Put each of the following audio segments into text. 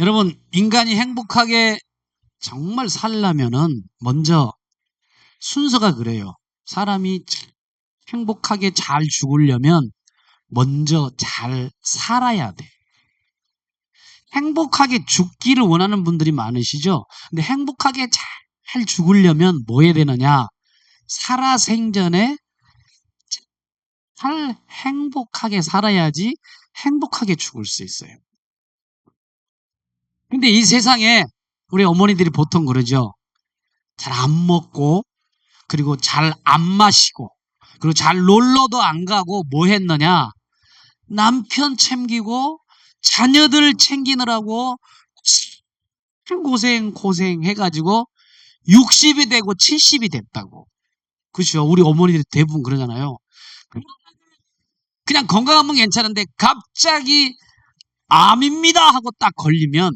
여러분, 인간이 행복하게 정말 살려면은 먼저 순서가 그래요. 사람이 행복하게 잘 죽으려면 먼저 잘 살아야 돼. 행복하게 죽기를 원하는 분들이 많으시죠? 근데 행복하게 잘 죽으려면 뭐 해야 되느냐? 살아생전에 잘 행복하게 살아야지 행복하게 죽을 수 있어요. 근데 이 세상에 우리 어머니들이 보통 그러죠. 잘 안 먹고, 그리고 잘 안 마시고, 그리고 잘 놀러도 안 가고 뭐 했느냐? 남편 챙기고 자녀들 챙기느라고 고생 해가지고 60이 되고 70이 됐다고. 그렇죠? 우리 어머니들이 대부분 그러잖아요. 그냥 건강하면 괜찮은데 갑자기 암입니다 하고 딱 걸리면,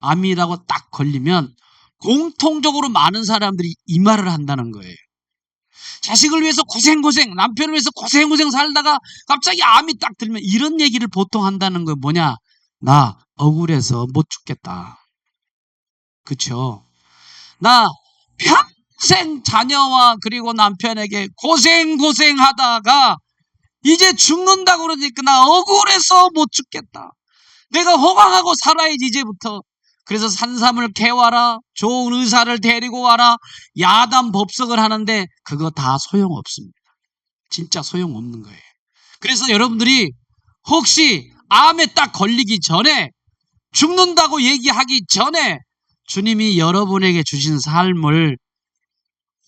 암이라고 딱 걸리면 공통적으로 많은 사람들이 이 말을 한다는 거예요. 자식을 위해서 고생, 남편을 위해서 고생 살다가 갑자기 암이 딱 들면 이런 얘기를 보통 한다는 거예요. 뭐냐? 나 억울해서 못 죽겠다. 그쵸? 나 평생 자녀와 그리고 남편에게 고생 하다가 이제 죽는다고 그러니까 나 억울해서 못 죽겠다. 내가 호강하고 살아야지 이제부터. 그래서 산삼을 캐와라, 좋은 의사를 데리고 와라, 야단 법석을 하는데 그거 다 소용없습니다. 진짜 소용없는 거예요. 그래서 여러분들이 혹시 암에 딱 걸리기 전에, 죽는다고 얘기하기 전에 주님이 여러분에게 주신 삶을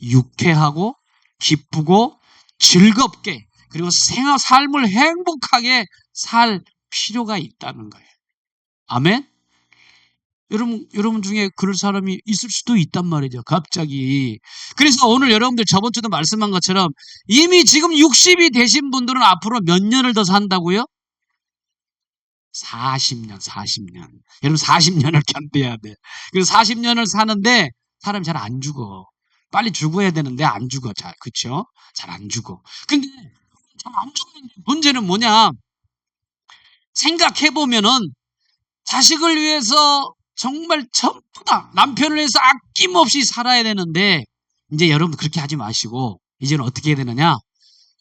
유쾌하고 기쁘고 즐겁게, 그리고 삶을 행복하게 살 필요가 있다는 거예요. 아멘? 여러분 중에 그럴 사람이 있을 수도 있단 말이죠. 갑자기. 그래서 오늘 여러분들 저번 주도 말씀한 것처럼 이미 지금 60이 되신 분들은 앞으로 몇 년을 더 산다고요? 40년. 여러분 40년을 견뎌야 돼. 그래서 40년을 사는데 사람이 잘 안 죽어. 빨리 죽어야 되는데 안 죽어. 잘, 그쵸? 잘 안 죽어. 근데 잘 안 죽는 문제는 뭐냐? 생각해보면은 자식을 위해서 정말 전부 다 남편을 위해서 아낌없이 살아야 되는데, 이제 여러분 그렇게 하지 마시고 이제는 어떻게 해야 되느냐?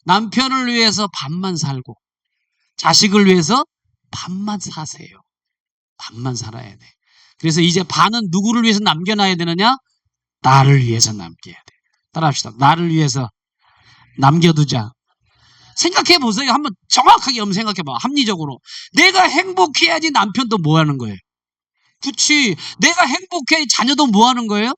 남편을 위해서 반만 살고 자식을 위해서 반만 사세요. 반만 살아야 돼. 그래서 이제 반은 누구를 위해서 남겨놔야 되느냐? 나를 위해서 남겨야 돼. 따라합시다. 나를 위해서 남겨두자. 생각해 보세요. 한번 정확하게 한번 생각해 봐. 합리적으로. 내가 행복해야지 남편도 뭐 하는 거예요? 그치. 내가 행복해 자녀도 뭐 하는 거예요?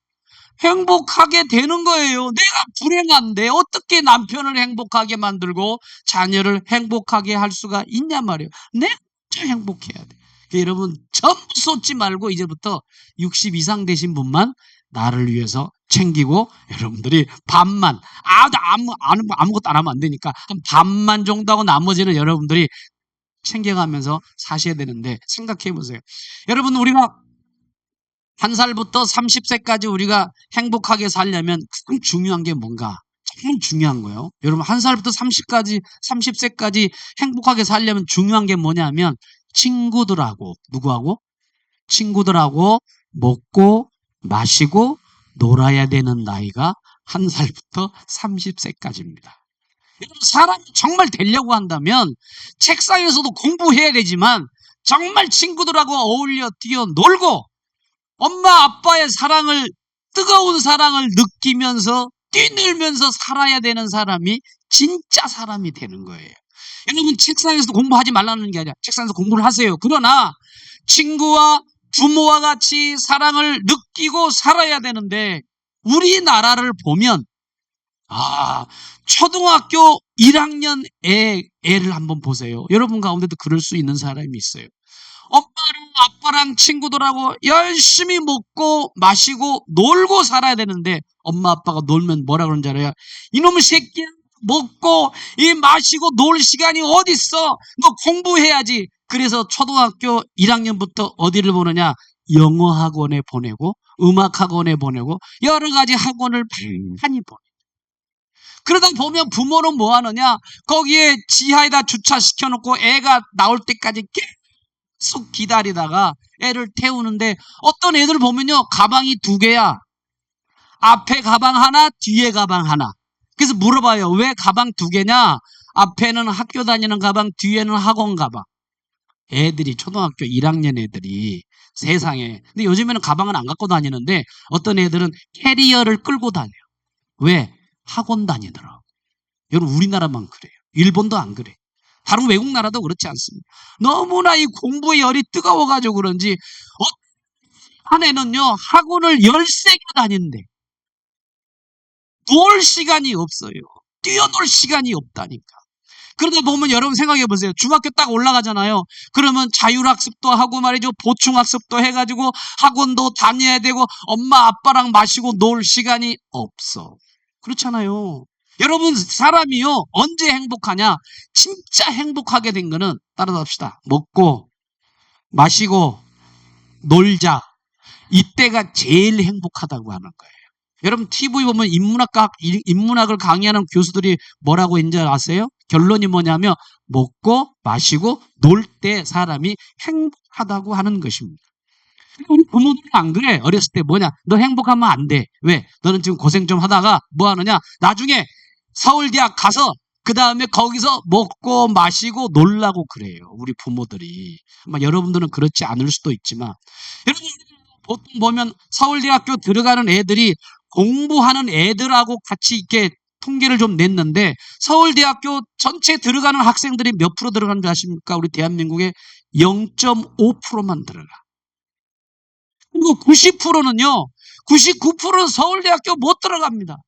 행복하게 되는 거예요. 내가 불행한데 어떻게 남편을 행복하게 만들고 자녀를 행복하게 할 수가 있냐 말이에요. 내가 행복해야 돼. 그러니까 여러분 전부 쏟지 말고 이제부터 60 이상 되신 분만 나를 위해서 챙기고, 여러분들이 반만, 아무것도 안 하면 안 되니까 한 반만 정도 하고 나머지는 여러분들이 챙겨가면서 사셔야 되는데, 생각해 보세요. 여러분, 우리가 1살부터 30세까지 우리가 행복하게 살려면 가장 중요한 게 뭔가? 정말 중요한 거예요. 여러분 1살부터 30세까지 행복하게 살려면 중요한 게 뭐냐면 친구들하고, 누구하고? 친구들하고 먹고 마시고 놀아야 되는 나이가 1살부터 30세까지입니다. 사람이 정말 되려고 한다면 책상에서도 공부해야 되지만 정말 친구들하고 어울려 뛰어놀고 엄마 아빠의 사랑을, 뜨거운 사랑을 느끼면서 뛰놀면서 살아야 되는 사람이 진짜 사람이 되는 거예요. 여러분 책상에서 공부하지 말라는 게 아니라 책상에서 공부를 하세요. 그러나 친구와 부모와 같이 사랑을 느끼고 살아야 되는데, 우리나라를 보면 초등학교 1학년 애를 한번 보세요. 여러분 가운데도 그럴 수 있는 사람이 있어요. 엄마랑 아빠랑 친구들하고 열심히 먹고 마시고 놀고 살아야 되는데 엄마 아빠가 놀면 뭐라 그러는지 알아요? 이놈의 새끼야, 먹고 이 마시고 놀 시간이 어딨어? 너 공부해야지. 그래서 초등학교 1학년부터 어디를 보느냐? 영어 학원에 보내고 음악 학원에 보내고 여러 가지 학원을 많이 보내. 그러다 보면 부모는 뭐 하느냐? 거기에 지하에다 주차시켜놓고 애가 나올 때까지 쑥 기다리다가 애를 태우는데 어떤 애들 보면요, 가방이 2개야. 앞에 가방 하나, 뒤에 가방 하나. 그래서 물어봐요. 왜 가방 2개냐? 앞에는 학교 다니는 가방, 뒤에는 학원 가방. 애들이 초등학교 1학년 애들이 세상에. 근데 요즘에는 가방은 안 갖고 다니는데 어떤 애들은 캐리어를 끌고 다녀요. 왜? 학원 다니더라고. 여러분, 우리나라만 그래요. 일본도 안 그래. 다른 외국 나라도 그렇지 않습니다. 너무나 이 공부의 열이 뜨거워가지고 그런지 한 애는요, 학원을 13개 다닌대. 놀 시간이 없어요. 뛰어놀 시간이 없다니까. 그러다 보면 여러분 생각해 보세요. 중학교 딱 올라가잖아요. 그러면 자율학습도 하고 말이죠. 보충학습도 해가지고 학원도 다녀야 되고 엄마 아빠랑 마시고 놀 시간이 없어. 그렇잖아요. 여러분, 사람이요, 언제 행복하냐? 진짜 행복하게 된 거는 따라합시다. 먹고 마시고 놀자. 이때가 제일 행복하다고 하는 거예요. 여러분, TV 보면 인문학을 강의하는 교수들이 뭐라고 했는지 아세요? 결론이 뭐냐면 먹고 마시고 놀 때 사람이 행복하다고 하는 것입니다. 우리 부모들은 안 그래. 어렸을 때 뭐냐? 너 행복하면 안 돼. 왜? 너는 지금 고생 좀 하다가 뭐 하느냐? 나중에 서울대학 가서 그 다음에 거기서 먹고 마시고 놀라고 그래요. 우리 부모들이. 아마 여러분들은 그렇지 않을 수도 있지만, 여러분, 보통 보면 서울대학교 들어가는 애들이 공부하는 애들하고 같이 이렇게 통계를 좀 냈는데 서울대학교 전체 들어가는 학생들이 몇 프로 들어가는 줄 아십니까? 우리 대한민국에 0.5%만 들어가. 그리고 90%는요, 99%는 서울대학교 못 들어갑니다.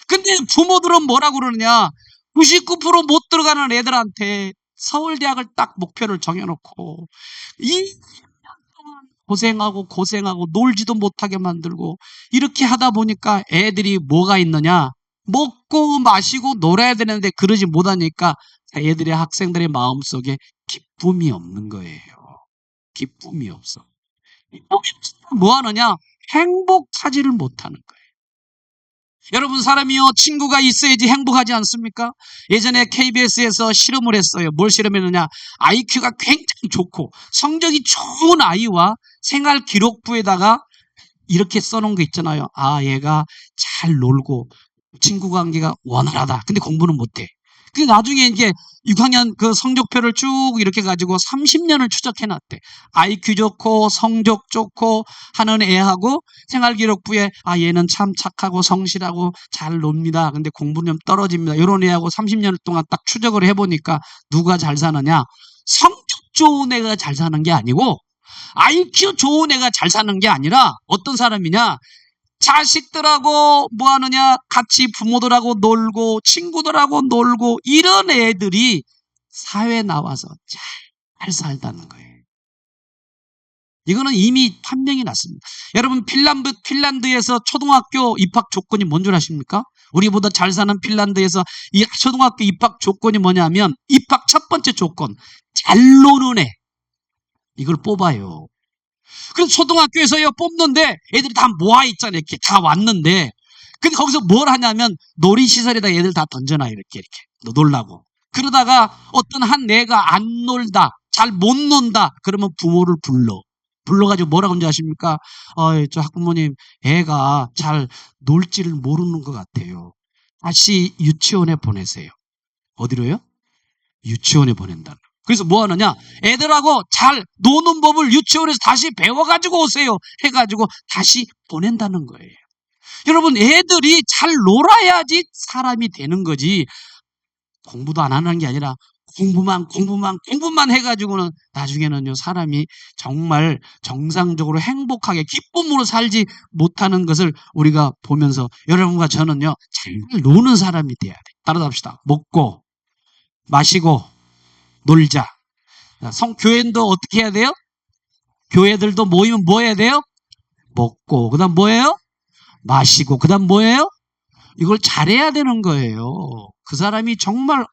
근데 부모들은 뭐라고 그러느냐? 99%못 들어가는 애들한테 서울대학을 딱 목표를 정해놓고 고생하고 놀지도 못하게 만들고 이렇게 하다 보니까 애들이 뭐가 있느냐? 먹고 마시고 놀아야 되는데 그러지 못하니까 애들의 학생들의 마음속에 기쁨이 없는 거예요. 기쁨이 없어. 기쁨이 없으면 뭐 하느냐? 행복하지를 못하는 거예요. 여러분, 사람이요, 친구가 있어야지 행복하지 않습니까? 예전에 KBS에서 실험을 했어요. 뭘 실험했느냐? IQ가 굉장히 좋고 성적이 좋은 아이와 생활 기록부에다가 이렇게 써놓은 거 있잖아요. 아, 얘가 잘 놀고 친구 관계가 원활하다. 근데 공부는 못해. 그 나중에 이제 6학년 그 성적표를 쭉 이렇게 가지고 30년을 추적해놨대. IQ 좋고 성적 좋고 하는 애하고 생활기록부에 아, 얘는 참 착하고 성실하고 잘 놉니다. 근데 공부는 좀 떨어집니다. 이런 애하고 30년 동안 딱 추적을 해보니까 누가 잘 사느냐? 성적 좋은 애가 잘 사는 게 아니고 IQ 좋은 애가 잘 사는 게 아니라 어떤 사람이냐? 자식들하고 뭐 하느냐? 같이 부모들하고 놀고 친구들하고 놀고 이런 애들이 사회에 나와서 잘 살다는 거예요. 이거는 이미 판명이 났습니다. 여러분, 핀란드에서 초등학교 입학 조건이 뭔 줄 아십니까? 우리보다 잘 사는 핀란드에서 이 초등학교 입학 조건이 뭐냐면 입학 첫 번째 조건, 잘 노는 애. 이걸 뽑아요. 그래서 초등학교에서요 뽑는데 애들이 다 모아 있잖아요. 이렇게 다 왔는데, 근데 거기서 뭘 하냐면 놀이시설에다 애들 다 던져놔요. 이렇게 놀라고. 그러다가 어떤 한 애가 안 놀다, 잘 못 논다, 그러면 부모를 불러가지고 뭐라고 하는지 아십니까? 저 학부모님, 애가 잘 놀지를 모르는 것 같아요. 다시 유치원에 보내세요. 어디로요? 유치원에 보낸다. 그래서 뭐 하느냐? 애들하고 잘 노는 법을 유치원에서 다시 배워가지고 오세요. 해가지고 다시 보낸다는 거예요. 여러분, 애들이 잘 놀아야지 사람이 되는 거지. 공부도 안 하는 게 아니라 공부만 해가지고는 나중에는요, 사람이 정말 정상적으로 행복하게 기쁨으로 살지 못하는 것을 우리가 보면서 여러분과 저는요, 잘 노는 사람이 돼야 돼. 따라합시다. 먹고 마시고 놀자. 교회도 어떻게 해야 돼요? 교회들도 모이면 뭐 해야 돼요? 먹고, 그 다음 뭐예요? 마시고, 그 다음 뭐예요? 이걸 잘해야 되는 거예요. 그 사람이 정말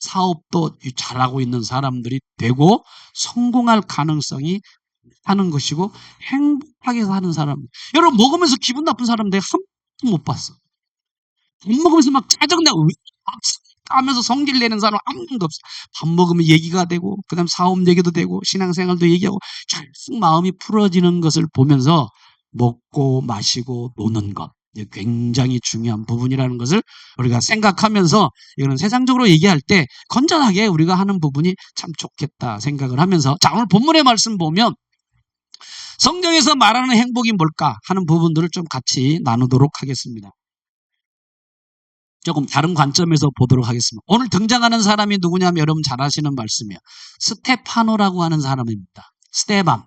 사업도 잘하고 있는 사람들이 되고 성공할 가능성이 하는 것이고 행복하게 사는 사람. 여러분, 먹으면서 기분 나쁜 사람 내가 한 번도 못 봤어. 밥 먹으면서 막 짜증나고 까면서 성질 내는 사람 한 명도 없어. 밥 먹으면 얘기가 되고, 그 다음 사업 얘기도 되고, 신앙생활도 얘기하고, 계속 마음이 풀어지는 것을 보면서 먹고 마시고 노는 것. 이게 굉장히 중요한 부분이라는 것을 우리가 생각하면서, 이거는 세상적으로 얘기할 때 건전하게 우리가 하는 부분이 참 좋겠다 생각을 하면서, 자, 오늘 본문의 말씀 보면 성경에서 말하는 행복이 뭘까 하는 부분들을 좀 같이 나누도록 하겠습니다. 조금 다른 관점에서 보도록 하겠습니다. 오늘 등장하는 사람이 누구냐면 여러분 잘 아시는 말씀이에요. 스테파노라고 하는 사람입니다. 스테반.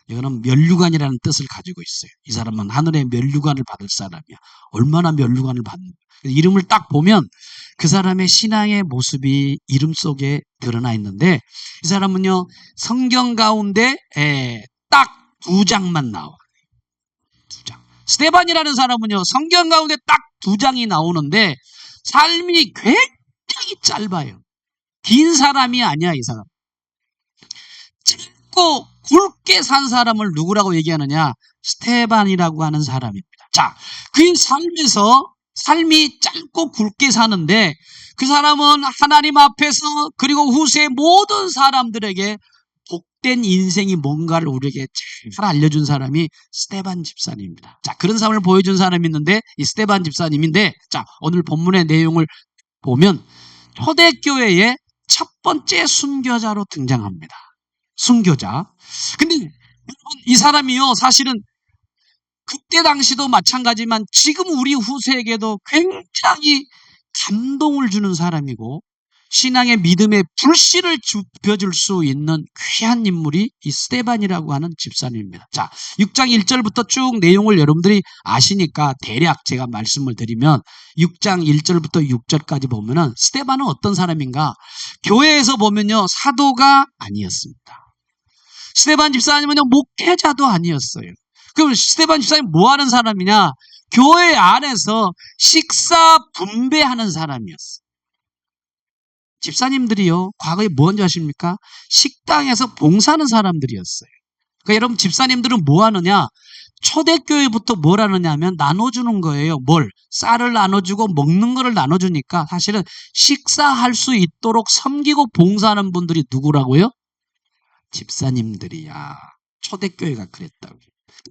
이거는 면류관이라는 뜻을 가지고 있어요. 이 사람은 하늘의 면류관을 받을 사람이야. 얼마나 면류관을 받는가. 이름을 딱 보면 그 사람의 신앙의 모습이 이름 속에 드러나 있는데, 이 사람은요 성경 가운데 딱 2장만 나와. 2장. 스테반이라는 사람은요 성경 가운데 딱 2장이 나오는데 삶이 굉장히 짧아요. 긴 사람이 아니야. 이 사람 짧고 굵게 산 사람을 누구라고 얘기하느냐? 스테반이라고 하는 사람입니다. 자, 그의 삶에서 삶이 짧고 굵게 사는데 그 사람은 하나님 앞에서 그리고 후세의 모든 사람들에게 복된 인생이 뭔가를 우리에게 잘 알려준 사람이 스테반 집사님입니다. 자, 그런 삶을 보여준 사람이 있는데 이 스테반 집사님인데, 자, 오늘 본문의 내용을 보면 초대교회의 첫 번째 순교자로 등장합니다. 순교자. 근데 이 사람이요 사실은 그때 당시도 마찬가지지만 지금 우리 후세에게도 굉장히 감동을 주는 사람이고 신앙의 믿음의 불씨를 좁혀줄 수 있는 귀한 인물이 이 스테반이라고 하는 집사님입니다. 자, 6장 1절부터 쭉 내용을 여러분들이 아시니까 대략 제가 말씀을 드리면 6장 1절부터 6절까지 보면은 스테반은 어떤 사람인가? 교회에서 보면요 사도가 아니었습니다. 스테반 집사님은요 목회자도 아니었어요. 그럼 스테반 집사님 뭐 하는 사람이냐? 교회 안에서 식사 분배하는 사람이었어요. 집사님들이요 과거에 뭔지 아십니까? 식당에서 봉사하는 사람들이었어요. 그러니까 여러분 집사님들은 뭐 하느냐? 초대교회부터 뭘 하느냐 하면 나눠주는 거예요. 뭘? 쌀을 나눠주고 먹는 거를 나눠주니까 사실은 식사할 수 있도록 섬기고 봉사하는 분들이 누구라고요? 집사님들이야. 초대교회가 그랬다고.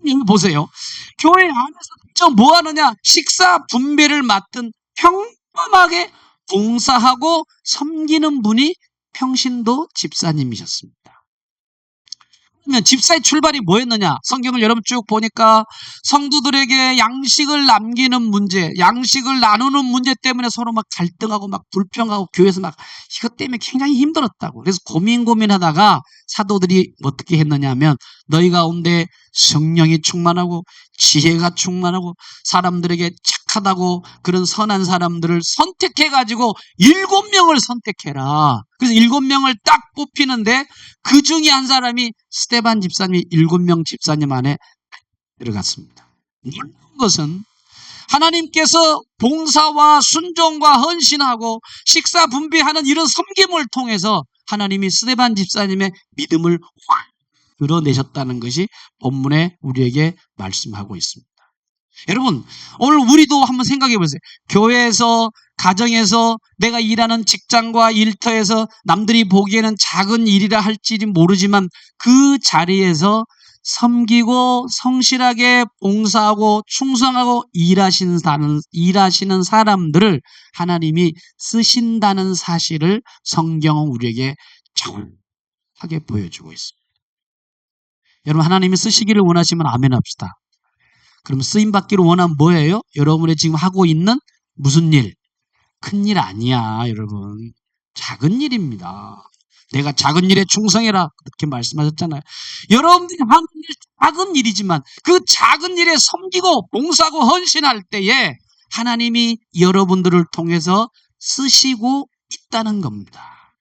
여기 보세요. 교회 안에서 뭐 하느냐? 식사 분배를 맡은 평범하게 봉사하고 섬기는 분이 평신도 집사님이셨습니다. 그러면 집사의 출발이 뭐였느냐? 성경을 여러분 쭉 보니까 성도들에게 양식을 남기는 문제, 양식을 나누는 문제 때문에 서로 막 갈등하고 막 불평하고 교회에서 막 이것 때문에 굉장히 힘들었다고. 그래서 고민하다가 사도들이 어떻게 했느냐 하면 너희 가운데 성령이 충만하고 지혜가 충만하고 사람들에게 착하다고 그런 선한 사람들을 선택해가지고 7명을 선택해라. 그래서 7명을 딱 뽑히는데 그 중에 한 사람이 스테반 집사님이 7명 집사님 안에 들어갔습니다. 놀라운 것은 하나님께서 봉사와 순종과 헌신하고 식사 분배하는 이런 섬김을 통해서 하나님이 스테반 집사님의 믿음을 확 드러내셨다는 것이 본문에 우리에게 말씀하고 있습니다. 여러분 오늘 우리도 한번 생각해 보세요. 교회에서 가정에서 내가 일하는 직장과 일터에서 남들이 보기에는 작은 일이라 할지 모르지만 그 자리에서 섬기고 성실하게 봉사하고 충성하고 일하시는 사람들을 하나님이 쓰신다는 사실을 성경은 우리에게 정확하게 보여주고 있습니다. 여러분 하나님이 쓰시기를 원하시면 아멘 합시다. 그럼 쓰임받기를 원하면 뭐예요? 여러분이 지금 하고 있는 무슨 일? 큰일 아니야 여러분. 작은 일입니다. 내가 작은 일에 충성해라 그렇게 말씀하셨잖아요. 여러분들이 하는 일 작은 일이지만 그 작은 일에 섬기고 봉사하고 헌신할 때에 하나님이 여러분들을 통해서 쓰시고 있다는 겁니다.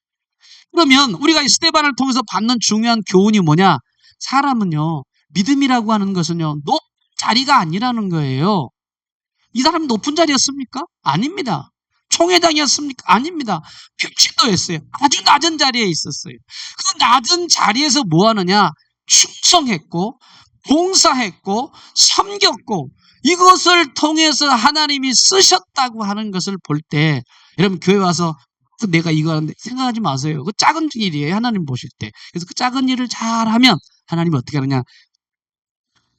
그러면 우리가 이 스테반을 통해서 받는 중요한 교훈이 뭐냐? 사람은요 믿음이라고 하는 것은요 높은 자리가 아니라는 거예요. 이 사람이 높은 자리였습니까? 아닙니다. 총회장이었습니까? 아닙니다. 평신도였어요. 아주 낮은 자리에 있었어요. 그 낮은 자리에서 뭐 하느냐? 충성했고 봉사했고 섬겼고 이것을 통해서 하나님이 쓰셨다고 하는 것을 볼 때 여러분 교회 와서 내가 이거 하는데 생각하지 마세요. 그 작은 일이에요. 하나님 보실 때. 그래서 그 작은 일을 잘하면 하나님이 어떻게 하느냐?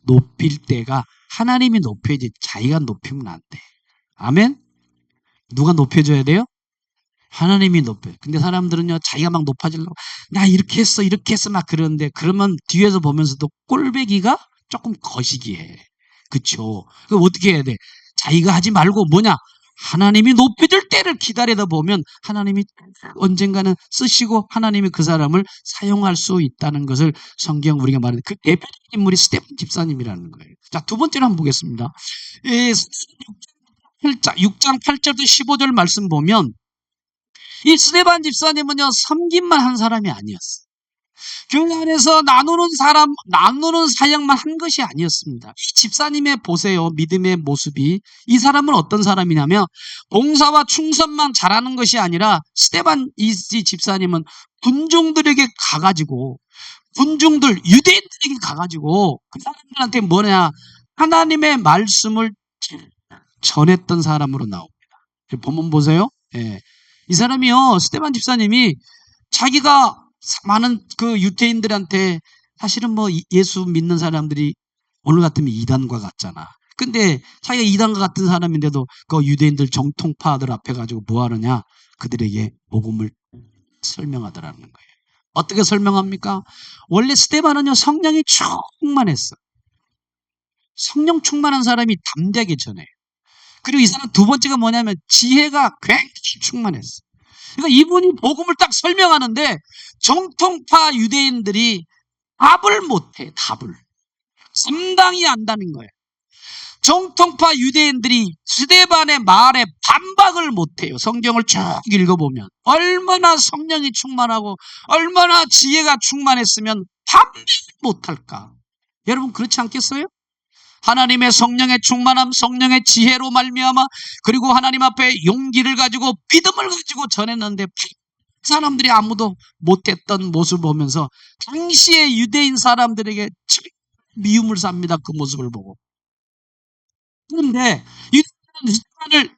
높일 때가 하나님이 높여야지 자기가 높이면 안 돼. 아멘? 누가 높여줘야 돼요? 하나님이 높여요. 근데 사람들은요, 자기가 막 높아지려고, 나 이렇게 했어, 이렇게 했어, 막 그러는데, 그러면 뒤에서 보면서도 꼴배기가 조금 거시기해. 그쵸? 그럼 어떻게 해야 돼? 자기가 하지 말고 뭐냐? 하나님이 높여줄 때를 기다리다 보면 하나님이 언젠가는 쓰시고 하나님이 그 사람을 사용할 수 있다는 것을 성경 우리가 말하는 그 대표적인 인물이 스데반 집사님이라는 거예요. 자, 두 번째로 한번 보겠습니다. 6장 8절부터 15절 말씀 보면 이 스데반 집사님은요, 섬김만 한 사람이 아니었어요. 교회 안에서 나누는 사역만 한 것이 아니었습니다. 이 집사님의 보세요, 믿음의 모습이. 이 사람은 어떤 사람이냐면, 봉사와 충성만 잘하는 것이 아니라, 스데반 이 집사님은 군중들에게 가가지고, 유대인들에게 가가지고, 그 사람들한테 뭐냐, 하나님의 말씀을 전했던 사람으로 나옵니다. 본문 보세요. 예. 이 사람이요, 스데반 집사님이 자기가 많은 그 유대인들한테 사실은 뭐 예수 믿는 사람들이 오늘 같으면 이단과 같잖아. 근데 자기가 이단과 같은 사람인데도 그 유대인들 정통파들 앞에 가지고 뭐 하느냐? 그들에게 복음을 설명하더라는 거예요. 어떻게 설명합니까? 원래 스데반은요, 성령이 충만했어. 성령 충만한 사람이 담대하게 전해요. 그리고 이 사람 두 번째가 뭐냐면 지혜가 굉장히 충만했어. 그러니까 이분이 복음을 딱 설명하는데 정통파 유대인들이 답을 못해. 답을. 감당이 안 되는 거예요. 정통파 유대인들이 스데반의 말에 반박을 못해요. 성경을 쭉 읽어보면 얼마나 성령이 충만하고 얼마나 지혜가 충만했으면 반박 못할까. 여러분 그렇지 않겠어요? 하나님의 성령의 충만함, 성령의 지혜로 말미암아 그리고 하나님 앞에 용기를 가지고 믿음을 가지고 전했는데 사람들이 아무도 못했던 모습을 보면서 당시의 유대인 사람들에게 미움을 삽니다. 그 모습을 보고. 그런데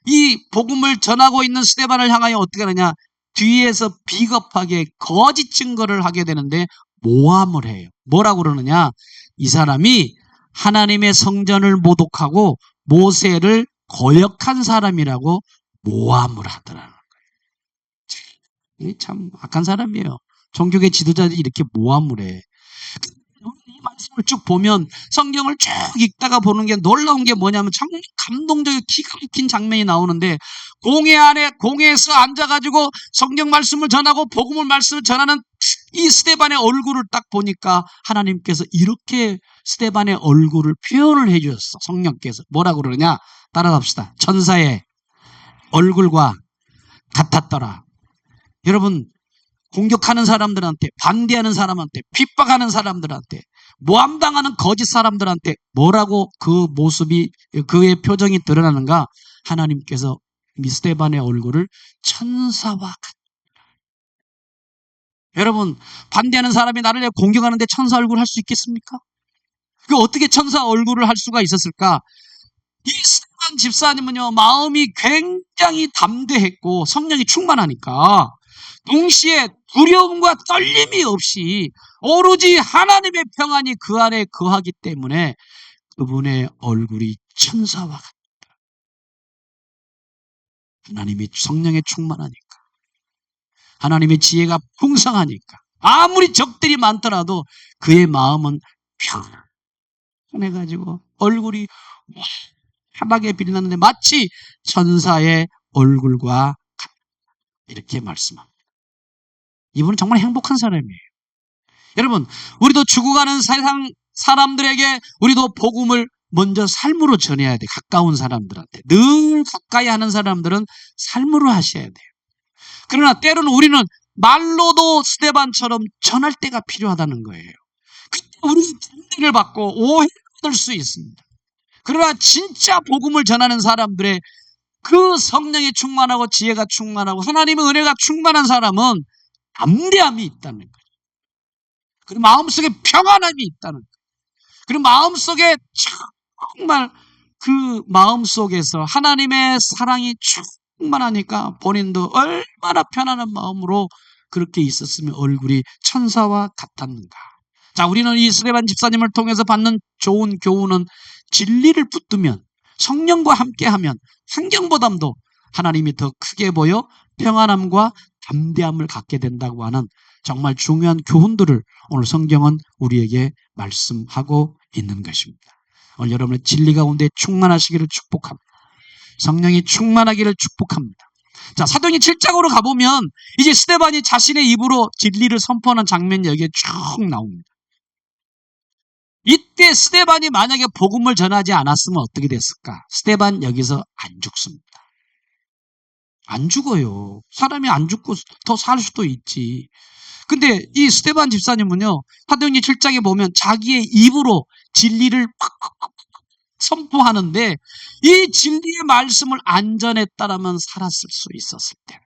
이 복음을 전하고 있는 스데반을 향하여 어떻게 하느냐? 뒤에서 비겁하게 거짓 증거를 하게 되는데 모함을 해요. 뭐라고 그러느냐? 이 사람이 하나님의 성전을 모독하고 모세를 거역한 사람이라고 모함을 하더라는 거예요. 이게 참 악한 사람이에요. 종교계 지도자들이 이렇게 모함을 해. 이 말씀을 쭉 보면 성경을 쭉 읽다가 보는 게 놀라운 게 뭐냐면 정말 감동적인 기가 막힌 장면이 나오는데 공회에서 앉아가지고 성경 말씀을 전하고 말씀을 전하는 이 스데반의 얼굴을 딱 보니까 하나님께서 이렇게 스데반의 얼굴을 표현을 해주셨어. 성령께서 뭐라고 그러냐? 따라갑시다. 천사의 얼굴과 같았더라. 여러분 공격하는 사람들한테, 반대하는 사람한테, 핍박하는 사람들한테, 모함당하는 거짓 사람들한테 뭐라고 그 모습이, 그의 표정이 드러나는가? 하나님께서 스데반의 얼굴을 천사와 같다. 여러분 반대하는 사람이 나를 공격하는데 천사 얼굴 할 수 있겠습니까? 그 어떻게 천사 얼굴을 할 수가 있었을까? 이 스데반 집사님은요, 마음이 굉장히 담대했고 성령이 충만하니까 동시에 두려움과 떨림이 없이 오로지 하나님의 평안이 그 안에 거하기 때문에 그분의 얼굴이 천사와 같다. 하나님이 성령에 충만하니까, 하나님의 지혜가 풍성하니까 아무리 적들이 많더라도 그의 마음은 평안해가지고 얼굴이 환하게 빛나는데 마치 천사의 얼굴과 같다. 이렇게 말씀합니다. 이분은 정말 행복한 사람이에요. 여러분 우리도 죽어가는 세상 사람들에게 우리도 복음을 먼저 삶으로 전해야 돼. 가까운 사람들한테. 늘 가까이 하는 사람들은 삶으로 하셔야 돼요. 그러나 때로는 우리는 말로도 스데반처럼 전할 때가 필요하다는 거예요. 그때 우리는 반대를 받고 오해를 받을 수 있습니다. 그러나 진짜 복음을 전하는 사람들의 그 성령이 충만하고 지혜가 충만하고 하나님의 은혜가 충만한 사람은 담대함이 있다는 거예요. 그리고 마음속에 평안함이 있다는 거예요. 그리고 마음속에 정말 그 마음속에서 하나님의 사랑이 충만하니까 본인도 얼마나 편안한 마음으로 그렇게 있었으면 얼굴이 천사와 같았는가. 자, 우리는 이 스데반 집사님을 통해서 받는 좋은 교훈은 진리를 붙들면, 성령과 함께하면 환경보담도 하나님이 더 크게 보여 평안함과 담대함을 갖게 된다고 하는 정말 중요한 교훈들을 오늘 성경은 우리에게 말씀하고 있는 것입니다. 오늘 여러분의 진리 가운데 충만하시기를 축복합니다. 성령이 충만하기를 축복합니다. 자, 사도행전 7장으로 가보면 이제 스데반이 자신의 입으로 진리를 선포하는 장면이 여기에 쭉 나옵니다. 이때 스데반이 만약에 복음을 전하지 않았으면 어떻게 됐을까? 스데반 여기서 안 죽습니다. 안 죽어요. 사람이 안 죽고 더 살 수도 있지. 근데 이 스데반 집사님은요, 사도행전 7장에 보면 자기의 입으로 진리를 선포하는데 이 진리의 말씀을 안 전했다라면 살았을 수 있었을 텐데.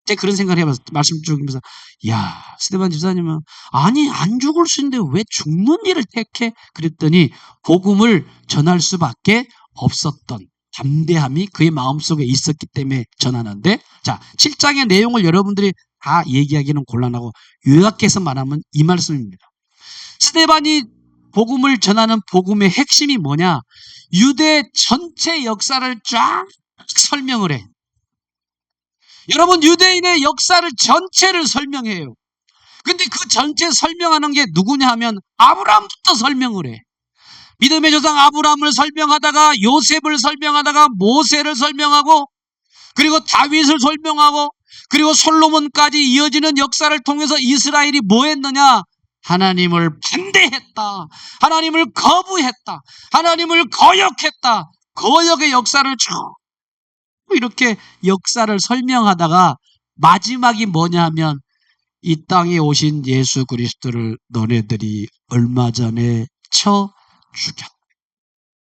제가 그런 생각을 해봤어요. 말씀 주면서, 야, 스데반 집사님은 아니 안 죽을 수 있는데 왜 죽는 일을 택해? 그랬더니 복음을 전할 수밖에 없었던 담대함이 그의 마음속에 있었기 때문에 전하는데, 자, 7장의 내용을 여러분들이 다 얘기하기는 곤란하고 요약해서 말하면 이 말씀입니다. 스데반이 복음을 전하는 복음의 핵심이 뭐냐? 유대 전체 역사를 쫙 설명을 해. 여러분, 유대인의 역사를 전체를 설명해요. 근데 그 전체 설명하는 게 누구냐 하면 아브라함부터 설명을 해. 믿음의 조상 아브라함을 설명하다가 요셉을 설명하다가 모세를 설명하고 그리고 다윗을 설명하고 그리고 솔로몬까지 이어지는 역사를 통해서 이스라엘이 뭐 했느냐? 하나님을 반대했다. 하나님을 거부했다. 하나님을 거역했다. 거역의 역사를 쭉 이렇게 역사를 설명하다가 마지막이 뭐냐 하면 이 땅에 오신 예수 그리스도를 너네들이 얼마 전에 쳐 죽였다.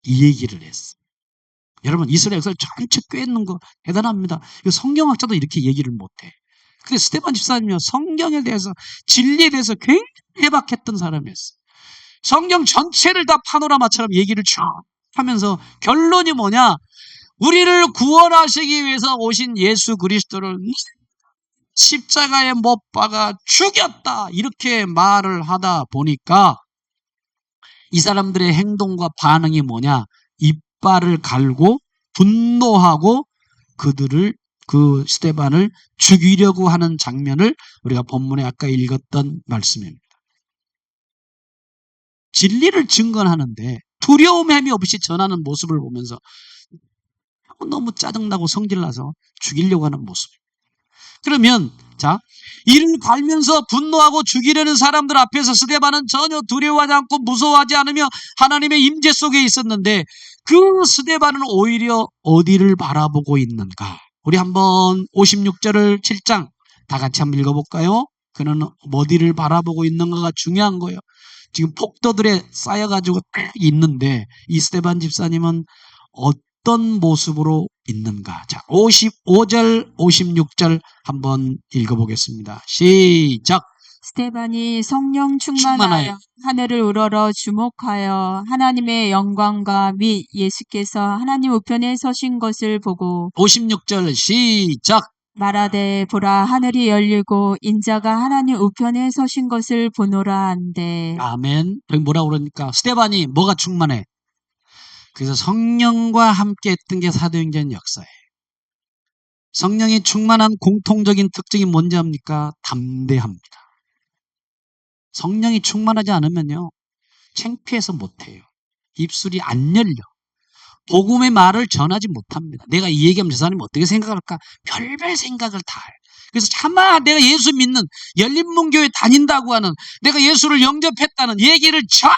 이 얘기를 했어. 여러분, 이스라엘 역사를 전체 꿰는 거 대단합니다. 성경학자도 이렇게 얘기를 못해. 근데 스데반 집사님은 성경에 대해서, 진리에 대해서 굉장히 해박했던 사람이었어. 성경 전체를 다 파노라마처럼 얘기를 쭉 하면서 결론이 뭐냐? 우리를 구원하시기 위해서 오신 예수 그리스도를 십자가에 못 박아 죽였다. 이렇게 말을 하다 보니까 이 사람들의 행동과 반응이 뭐냐? 이빨을 갈고 분노하고 그들을, 그 스데반을 죽이려고 하는 장면을 우리가 본문에 아까 읽었던 말씀입니다. 진리를 증거하는데 두려움함이 없이 전하는 모습을 보면서 너무 짜증나고 성질나서 죽이려고 하는 모습입니다. 그러면 자, 이를 갈면서 분노하고 죽이려는 사람들 앞에서 스데반은 전혀 두려워하지 않고 무서워하지 않으며 하나님의 임재 속에 있었는데 그 스데반은 오히려 어디를 바라보고 있는가? 우리 한번 56절을 7장 다 같이 한번 읽어볼까요? 그는 어디를 바라보고 있는가가 중요한 거예요. 지금 폭도들에 쌓여가지고 딱 있는데 이 스데반 집사님은 어떤 모습으로 있는가? 자, 55절, 56절 한번 읽어보겠습니다. 시작. 스데반이 성령 충만하여 하늘을 우러러 주목하여 하나님의 영광과 및 예수께서 하나님 우편에 서신 것을 보고 56절 시작. 말하되 보라 하늘이 열리고 인자가 하나님 우편에 서신 것을 보노라 한데. 아멘. 여기 뭐라고 그러니까 스데반이 뭐가 충만해? 그래서 성령과 함께 했던 게 사도행전 역사예요. 성령이 충만한 공통적인 특징이 뭔지 압니까? 담대합니다. 성령이 충만하지 않으면요, 창피해서 못해요. 입술이 안 열려. 복음의 말을 전하지 못합니다. 내가 이 얘기하면 저 사람이 어떻게 생각할까? 별별 생각을 다 해요. 그래서 차마 내가 예수 믿는 열린문교회 다닌다고 하는, 내가 예수를 영접했다는 얘기를 전혀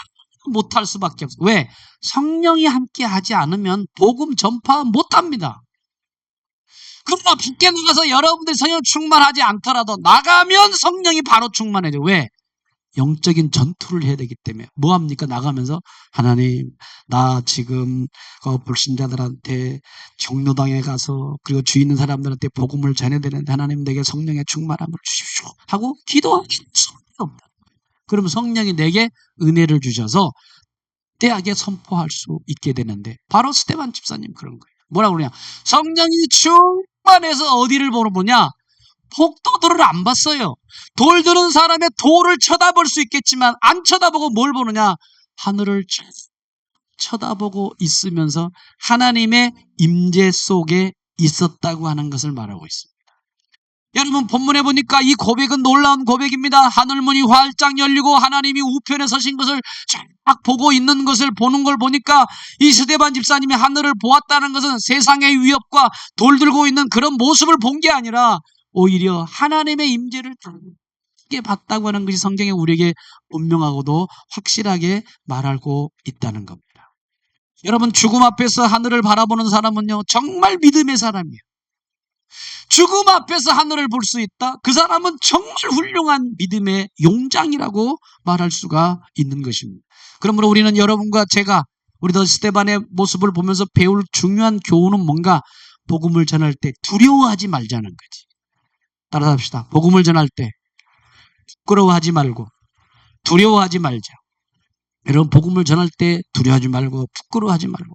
못할 수밖에 없어요. 왜? 성령이 함께 하지 않으면 복음 전파 못합니다. 그러나 밖에 나가서 여러분들이 성령 충만하지 않더라도 나가면 성령이 바로 충만해져요. 왜? 영적인 전투를 해야 되기 때문에. 뭐합니까? 나가면서 하나님, 나 지금 불신자들한테 종로당에 가서 그리고 주위 있는 사람들한테 복음을 전해야 되는데 하나님 내게 성령의 충만함을 주십시오 하고 기도할 수밖에 없다. 그럼 성령이 내게 은혜를 주셔서 대하게 선포할 수 있게 되는데 바로 스데반 집사님 그런 거예요. 뭐라고 그러냐? 성령이 충만해서 어디를 보냐? 폭도들을 안 봤어요. 돌 드는 사람의 돌을 쳐다볼 수 있겠지만 안 쳐다보고 뭘 보느냐? 하늘을 쳐다보고 있으면서 하나님의 임재 속에 있었다고 하는 것을 말하고 있습니다. 여러분 본문에 보니까 이 고백은 놀라운 고백입니다. 하늘문이 활짝 열리고 하나님이 우편에 서신 것을 쫙 보고 있는 것을 보는 걸 보니까 이 스데반 집사님이 하늘을 보았다는 것은 세상의 위협과 돌 들고 있는 그런 모습을 본 게 아니라 오히려 하나님의 임재를 크게 봤다고 하는 것이 성경에 우리에게 분명하고도 확실하게 말하고 있다는 겁니다. 여러분 죽음 앞에서 하늘을 바라보는 사람은요 정말 믿음의 사람이에요. 죽음 앞에서 하늘을 볼 수 있다? 그 사람은 정말 훌륭한 믿음의 용장이라고 말할 수가 있는 것입니다. 그러므로 우리는 여러분과 제가 우리 더 스데반의 모습을 보면서 배울 중요한 교훈은 뭔가? 복음을 전할 때 두려워하지 말자는 거지. 따라서 합시다. 복음을 전할 때 부끄러워하지 말고 두려워하지 말자. 여러분 복음을 전할 때 두려워하지 말고 부끄러워하지 말고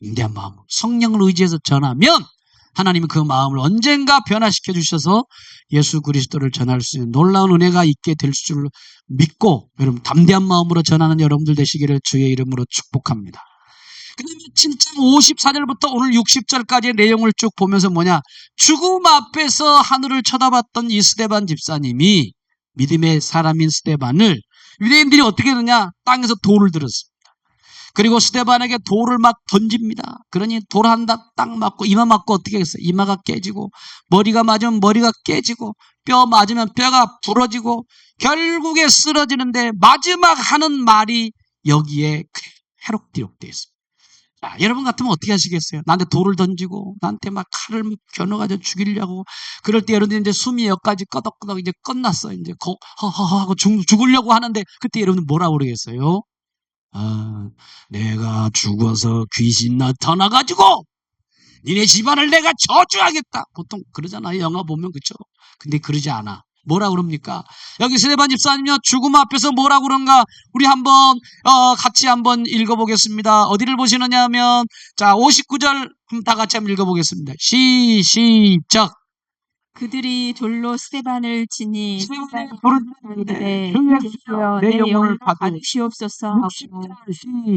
담대한 마음으로 성령을 의지해서 전하면 하나님은 그 마음을 언젠가 변화시켜 주셔서 예수 그리스도를 전할 수 있는 놀라운 은혜가 있게 될 줄 믿고 여러분 담대한 마음으로 전하는 여러분들 되시기를 주의 이름으로 축복합니다. 그 다음에 진짜 54절부터 오늘 60절까지의 내용을 쭉 보면서 뭐냐? 죽음 앞에서 하늘을 쳐다봤던 이 스데반 집사님이 믿음의 사람인 스데반을 유대인들이 어떻게 하느냐? 땅에서 돌을 들었습니다. 그리고 스데반에게 돌을 막 던집니다. 그러니 돌 한 대 딱 맞고 이마 맞고 어떻게 했어요? 이마가 깨지고 머리가 맞으면 머리가 깨지고 뼈 맞으면 뼈가 부러지고 결국에 쓰러지는데 마지막 하는 말이 여기에 해록기록되어 있습니다. 자, 여러분 같으면 어떻게 하시겠어요? 나한테 돌을 던지고 나한테 막 칼을 겨눠가지고 죽이려고 그럴 때 여러분들 이제 숨이 여기까지 끄덕끄덕 이제 끝났어. 이제 허허허 하고 죽으려고 하는데 그때 여러분들 뭐라고 그러겠어요? 아, 내가 죽어서 귀신 나타나가지고 니네 집안을 내가 저주하겠다. 보통 그러잖아요. 영화 보면 그쵸? 근데 그러지 않아. 뭐라 그럽니까? 여기 스데반 집사님요 죽음 앞에서 뭐라 그런가? 우리 한번 같이 한번 읽어보겠습니다. 어디를 보시느냐 하면 자 59절 다 같이 한번 읽어보겠습니다. 시작. 그들이 돌로 스데반을 치니 스데반의 스데반이 돌을 이르되 주여, 주여 내 내 영혼을 영혼을 받으- 받으시옵소서 하고 60절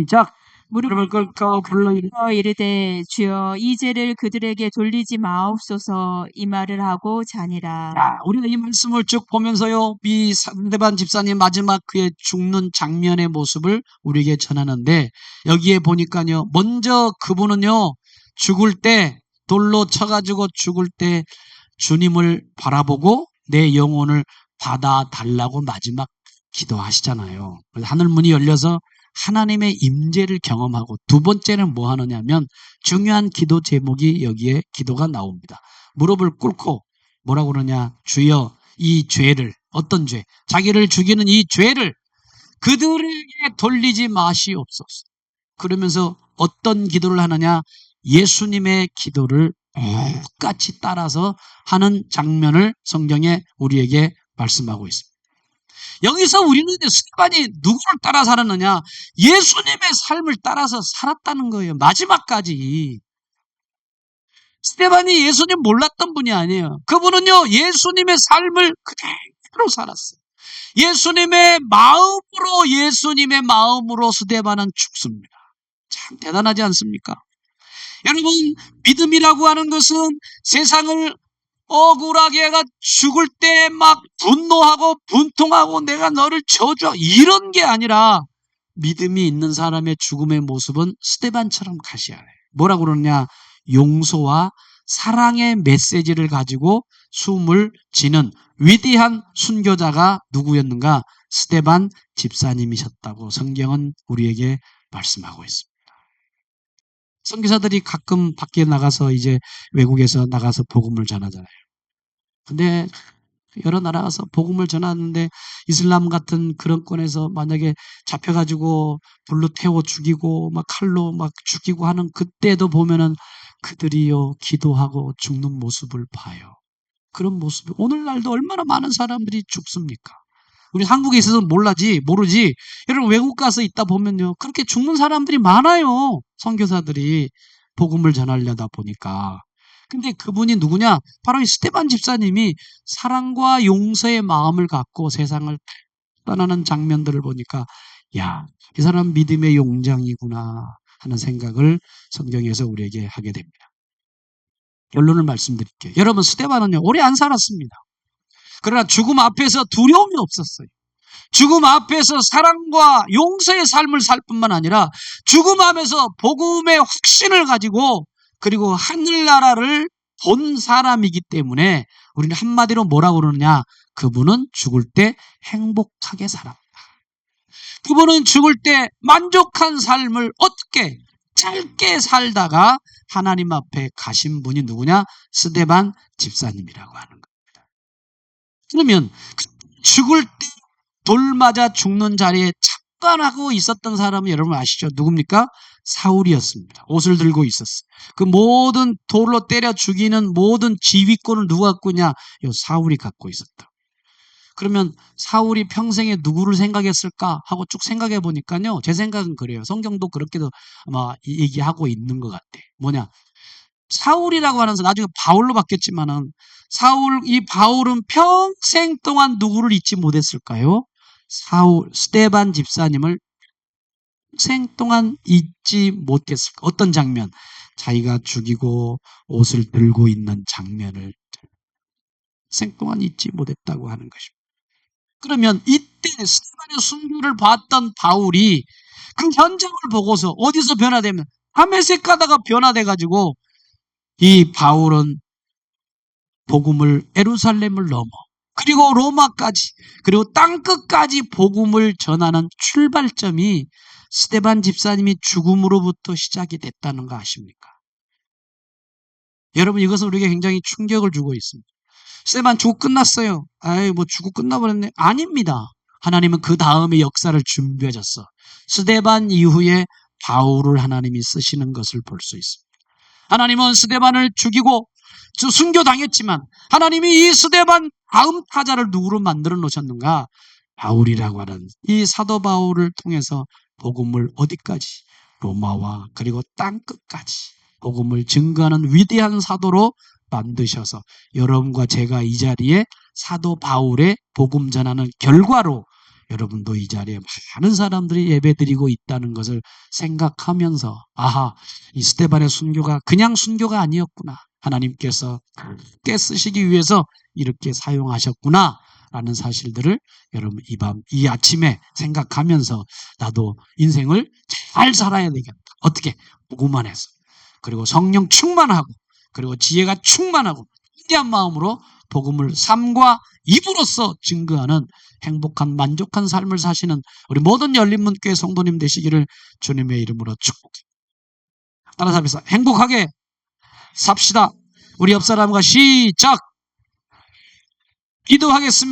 시작. 무릎을 꿇고 불러 이르 이르되 주여 이 죄를 그들에게 돌리지 마옵소서 이 말을 하고 자니라. 자, 우리가 이 말씀을 쭉 보면서요, 이 스데반 집사님 마지막 그의 죽는 장면의 모습을 우리에게 전하는데, 여기에 보니까요, 먼저 그분은요, 죽을 때, 돌로 쳐가지고 죽을 때 주님을 바라보고 내 영혼을 받아달라고 마지막 기도하시잖아요. 그래서 하늘문이 열려서 하나님의 임재를 경험하고 두 번째는 뭐 하느냐면 중요한 기도 제목이 여기에 기도가 나옵니다. 무릎을 꿇고 뭐라고 그러냐? 주여 이 죄를 어떤 죄? 자기를 죽이는 이 죄를 그들에게 돌리지 마시옵소서. 그러면서 어떤 기도를 하느냐? 예수님의 기도를 똑같이 따라서 하는 장면을 성경에 우리에게 말씀하고 있습니다. 여기서 우리는 스데반이 누구를 따라 살았느냐? 예수님의 삶을 따라서 살았다는 거예요. 마지막까지. 스데반이 예수님 몰랐던 분이 아니에요. 그분은요, 예수님의 삶을 그대로 살았어요. 예수님의 마음으로 스데반은 죽습니다. 참 대단하지 않습니까? 여러분, 믿음이라고 하는 것은 세상을 억울하게 해가 죽을 때 막 분노하고 분통하고 내가 너를 저주하고 이런 게 아니라 믿음이 있는 사람의 죽음의 모습은 스데반처럼 가셔야 해요. 뭐라고 그러느냐? 용서와 사랑의 메시지를 가지고 숨을 지는 위대한 순교자가 누구였는가? 스데반 집사님이셨다고 성경은 우리에게 말씀하고 있습니다. 선교사들이 가끔 밖에 나가서 이제 외국에서 나가서 복음을 전하잖아요. 근데 여러 나라 가서 복음을 전하는데 이슬람 같은 그런 권에서 만약에 잡혀가지고 불로 태워 죽이고 막 칼로 막 죽이고 하는 그때도 보면은 그들이요 기도하고 죽는 모습을 봐요. 그런 모습이 오늘날도 얼마나 많은 사람들이 죽습니까? 우리 한국에 있어서 모르지. 여러분 외국 가서 있다 보면요 그렇게 죽는 사람들이 많아요. 선교사들이. 복음을 전하려다 보니까. 근데 그분이 누구냐? 바로 이 스데반 집사님이 사랑과 용서의 마음을 갖고 세상을 떠나는 장면들을 보니까 야, 이 사람 믿음의 용장이구나 하는 생각을 성경에서 우리에게 하게 됩니다. 결론을 말씀드릴게요. 여러분, 스데반은요, 오래 안 살았습니다. 그러나 죽음 앞에서 두려움이 없었어요. 죽음 앞에서 사랑과 용서의 삶을 살 뿐만 아니라 죽음 앞에서 복음의 확신을 가지고 그리고 하늘나라를 본 사람이기 때문에 우리는 한마디로 뭐라고 그러느냐? 그분은 죽을 때 행복하게 살았다. 그분은 죽을 때 만족한 삶을 어떻게 짧게 살다가 하나님 앞에 가신 분이 누구냐? 스데반 집사님이라고 하는 겁니다. 그러면 죽을 때 돌 맞아 죽는 자리에 참관하고 있었던 사람은 여러분 아시죠? 누굽니까? 사울이었습니다. 옷을 들고 있었어요. 그 모든 돌로 때려 죽이는 모든 지휘권을 누가 갖고 있냐? 이 사울이 갖고 있었다. 그러면 사울이 평생에 누구를 생각했을까 하고 쭉 생각해 보니까요. 제 생각은 그래요. 성경도 그렇게도 아마 얘기하고 있는 것 같아. 뭐냐? 사울이라고 하는 사람 나중에 바울로 바뀌었지만은 이 바울은 평생 동안 누구를 잊지 못했을까요? 스데반 집사님을 평생 동안 잊지 못했을까? 어떤 장면? 자기가 죽이고 옷을 들고 있는 장면을 평생 동안 잊지 못했다고 하는 것입니다. 그러면 이때 스데반의 순교를 봤던 바울이 그 현장을 보고서 어디서 변화되면 다메섹 가다가 변화돼가지고 이 바울은 복음을 예루살렘을 넘어 그리고 로마까지 그리고 땅끝까지 복음을 전하는 출발점이 스데반 집사님이 죽음으로부터 시작이 됐다는 거 아십니까? 여러분 이것은 우리에게 굉장히 충격을 주고 있습니다. 스데반 죽고 끝났어요. 뭐 죽고 끝나버렸네. 아닙니다. 하나님은 그 다음에 역사를 준비하셨어. 스데반 이후에 바울을 하나님이 쓰시는 것을 볼 수 있습니다. 하나님은 스데반을 죽이고 순교당했지만 하나님이 이 스데반 다음 타자를 누구로 만들어 놓으셨는가? 바울이라고 하는 이 사도 바울을 통해서 복음을 어디까지? 로마와 그리고 땅끝까지 복음을 증거하는 위대한 사도로 만드셔서 여러분과 제가 이 자리에 사도 바울의 복음 전하는 결과로 여러분도 이 자리에 많은 사람들이 예배드리고 있다는 것을 생각하면서 아하, 이 스데반의 순교가 그냥 순교가 아니었구나. 하나님께서 크게 쓰시기 위해서 이렇게 사용하셨구나 라는 사실들을 여러분 이 아침에 생각하면서 나도 인생을 잘 살아야 되겠다. 어떻게? 복음 안에서. 그리고 성령 충만하고 그리고 지혜가 충만하고 신기한 마음으로 복음을 삶과 입으로써 증거하는 행복한 만족한 삶을 사시는 우리 모든 열린문교회 성도님 되시기를 주님의 이름으로 축복합니다. 따라서 합시다. 행복하게 삽시다. 우리 옆 사람과 시작! 기도하겠습니다.